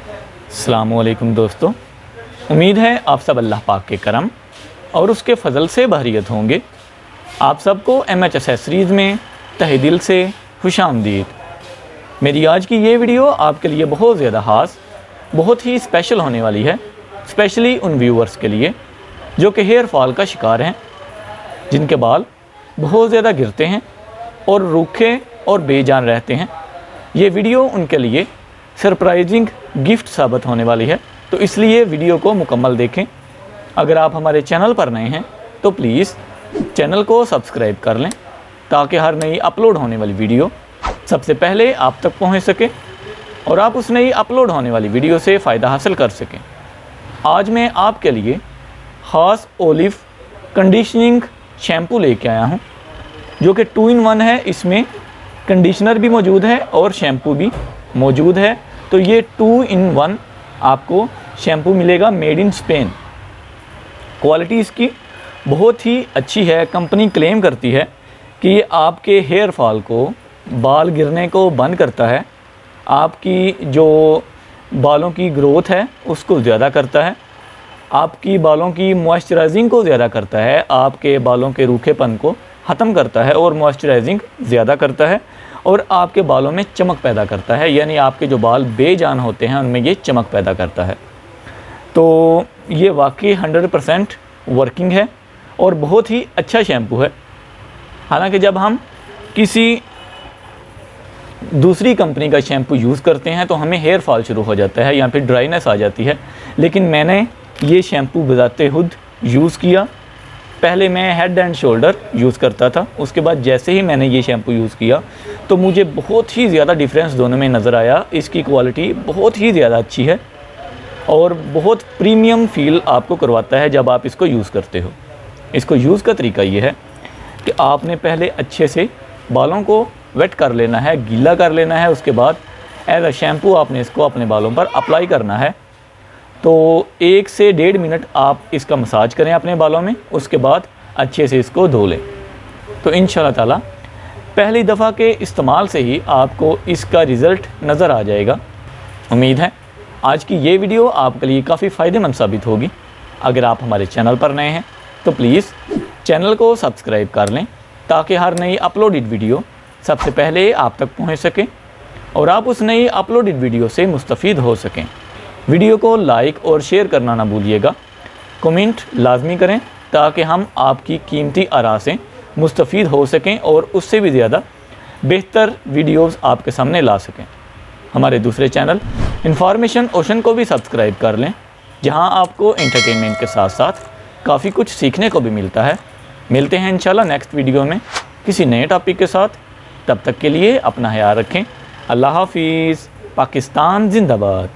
अस्सलामु अलैकुम दोस्तों, उम्मीद है आप सब अल्लाह पाक के करम और उसके फ़ज़ल से बहरियत होंगे। आप सबको MH एक्सेसरीज़ में तहे दिल से खुशामदीद। मेरी आज की ये वीडियो आपके लिए बहुत ज़्यादा ख़ास, बहुत ही स्पेशल होने वाली है, स्पेशली उन व्यूअर्स के लिए जो कि हेयर फॉल का शिकार हैं, जिनके बाल बहुत ज़्यादा गिरते हैं और रूखे और बेजान रहते हैं। ये वीडियो उनके लिए सरप्राइजिंग गिफ्ट साबित होने वाली है, तो इसलिए वीडियो को मुकम्मल देखें। अगर आप हमारे चैनल पर नए हैं तो प्लीज़ चैनल को सब्सक्राइब कर लें ताकि हर नई अपलोड होने वाली वीडियो सबसे पहले आप तक पहुंच सके और आप उस नई अपलोड होने वाली वीडियो से फ़ायदा हासिल कर सकें। आज मैं आपके लिए ख़ास ओलिव कंडीशनिंग शैम्पू लेके आया हूं, जो कि 2 in 1 है। इसमें कंडीशनर भी मौजूद है और शैम्पू भी मौजूद है। तो ये 2 in 1 आपको शैम्पू मिलेगा मेड इन स्पेन। क्वालिटी इसकी बहुत ही अच्छी है। कंपनी क्लेम करती है कि ये आपके हेयर फॉल को, बाल गिरने को बंद करता है, आपकी जो बालों की ग्रोथ है उसको ज़्यादा करता है, आपकी बालों की मॉइस्चराइजिंग को ज़्यादा करता है, आपके बालों के रूखेपन को ख़त्म करता है और मॉइस्चराइजिंग ज़्यादा करता है और आपके बालों में चमक पैदा करता है। यानी आपके जो बाल बेजान होते हैं उनमें ये चमक पैदा करता है। तो ये वाकई 100% वर्किंग है और बहुत ही अच्छा शैम्पू है। हालांकि जब हम किसी दूसरी कंपनी का शैम्पू यूज़ करते हैं तो हमें हेयर फॉल शुरू हो जाता है या फिर ड्राइनेस आ जाती है, लेकिन मैंने ये शैम्पू बजाते खुद यूज़ किया। पहले मैं हेड एंड शोल्डर यूज़ करता था, उसके बाद जैसे ही मैंने ये शैम्पू यूज़ किया तो मुझे बहुत ही ज़्यादा डिफरेंस दोनों में नज़र आया। इसकी क्वालिटी बहुत ही ज़्यादा अच्छी है और बहुत प्रीमियम फ़ील आपको करवाता है जब आप इसको यूज़ करते हो। इसको यूज़ का तरीका ये है कि आपने पहले अच्छे से बालों को वेट कर लेना है, गीला कर लेना है। उसके बाद एज अ शैम्पू आपने इसको अपने बालों पर अप्लाई करना है। तो 1 से 1.5 मिनट आप इसका मसाज करें अपने बालों में, उसके बाद अच्छे से इसको धो लें। तो इंशाल्लाह ताला पहली दफ़ा के इस्तेमाल से ही आपको इसका रिज़ल्ट नज़र आ जाएगा। उम्मीद है आज की ये वीडियो आपके लिए काफ़ी फ़ायदेमंद साबित होगी। अगर आप हमारे चैनल पर नए हैं तो प्लीज़ चैनल को सब्सक्राइब कर लें ताकि हर नई अपलोडेड वीडियो सबसे पहले आप तक पहुँच सके और आप उस नई अपलोडेड वीडियो से मुस्तफ़ीद हो सकें। वीडियो को लाइक और शेयर करना ना भूलिएगा। कमेंट लाजमी करें ताकि हम आपकी कीमती आरा से मुस्तफ़ीद हो सकें और उससे भी ज़्यादा बेहतर वीडियोस आपके सामने ला सकें। हमारे दूसरे चैनल इन्फॉर्मेशन ओशन को भी सब्सक्राइब कर लें, जहां आपको एंटरटेनमेंट के साथ साथ काफ़ी कुछ सीखने को भी मिलता है। मिलते हैं इंशाल्लाह नेक्स्ट वीडियो में किसी नए टॉपिक के साथ। तब तक के लिए अपना ख्याल रखें। अल्लाह हाफिज़। पाकिस्तान जिंदाबाद।